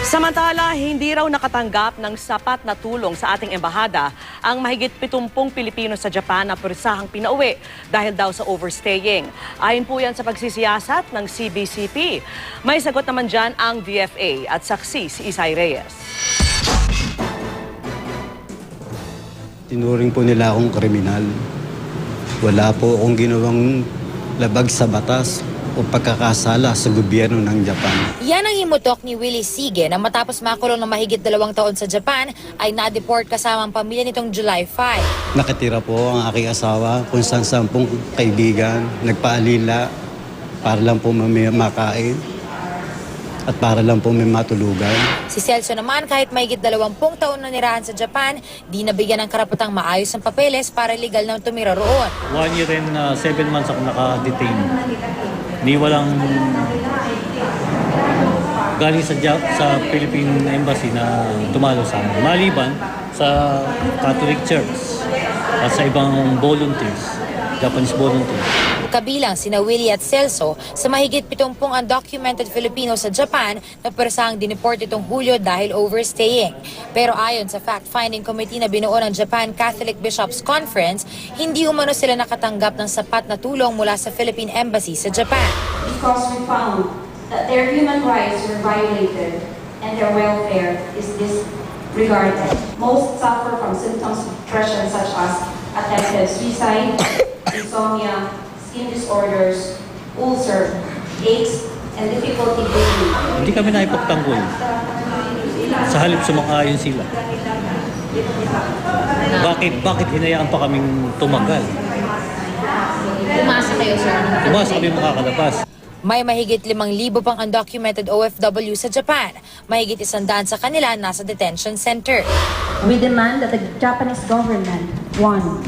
Samantala, hindi raw nakatanggap ng sapat na tulong sa ating embahada ang mahigit 70 Pilipino sa Japan na persahang pinauwi dahil daw sa overstaying. Ayon po yan sa pagsisiyasat ng CBCP. May sagot naman dyan ang DFA at saksi si Isay Reyes. Tinuring po nila akong kriminal. Wala po akong ginawang labag sa batas o pagkakasala sa gobyerno ng Japan. Yan ang himutok ni Willie Sige na matapos makulong ng mahigit 2 taon sa Japan ay na-deport kasama ang pamilya nitong July 5. Nakatira po ang aking asawa kung saan pong kaibigan, nagpaalila para lang po may makain at para lang po may matulugan. Si Celso naman kahit mahigit 20 taon na nirahan sa Japan, di nabigyan ng karapatang maayos ng papeles para legal na tumira roon. 1 year and 7 months ako naka-detain. Ni walang galing sa Philippine Embassy na tumalo sa amin. Maliban sa Catholic Church at sa ibang volunteers, Japanese volunteers. Kabilang sina Willie at Celso sa mahigit 70 undocumented Filipino sa Japan na persahang dineport itong Hulyo dahil overstaying. Pero ayon sa fact-finding committee na binuo ng Japan Catholic Bishops Conference, hindi umano sila nakatanggap ng sapat na tulong mula sa Philippine Embassy sa Japan. Because we found that their human rights were violated and their welfare is disregarded. Most suffer from symptoms of depression such as attempted suicide, insomnia, skin disorders, ulcer, aches, and difficulty breathing. Hindi kami naipagtanggol. Sa halip sumang-ayon sila. Bakit hinayaan pa kaming tumagal? Umasa kayo, sir? Umasa kami makakalabas. May mahigit 5,000 pang undocumented OFW sa Japan. Mahigit 100 sa kanila nasa detention center. We demand that the Japanese government, one,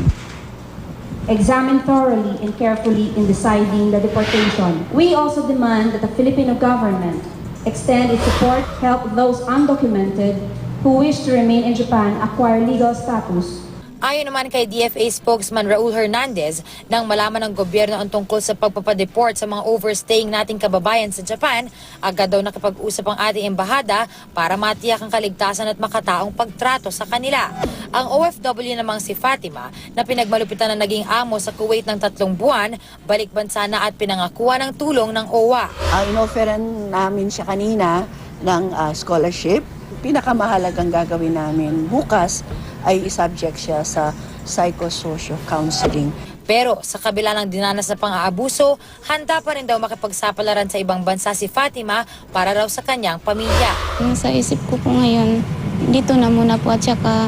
examine thoroughly and carefully in deciding the deportation. We also demand that the Filipino government extend its support, help those undocumented who wish to remain in Japan acquire legal status. Ayon naman kay DFA spokesman Raul Hernandez, nang malaman ng gobyerno ang tungkol sa pagpapadeport sa mga overstaying nating kababayan sa Japan, agad daw nakipag-usap ang ating embahada para matiyak ang kaligtasan at makataong pagtrato sa kanila. Ang OFW namang si Fatima, na pinagmalupitan na naging amo sa Kuwait ng 3 buwan, balik bansa na at pinangakuha ng tulong ng OWA. Inoferan namin siya kanina ng scholarship. Pinakamahalagang gagawin namin bukas ay isubject siya sa psychosocial counseling. Pero sa kabila ng dinanas na pang-aabuso, handa pa rin daw makipagsapalaran sa ibang bansa si Fatima para raw sa kanyang pamilya. Yung sa isip ko po ngayon, dito na muna po at saka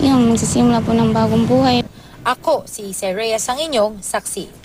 yung magsisimula po ng bagong buhay. Ako, si Isay Reyes ang inyong saksi.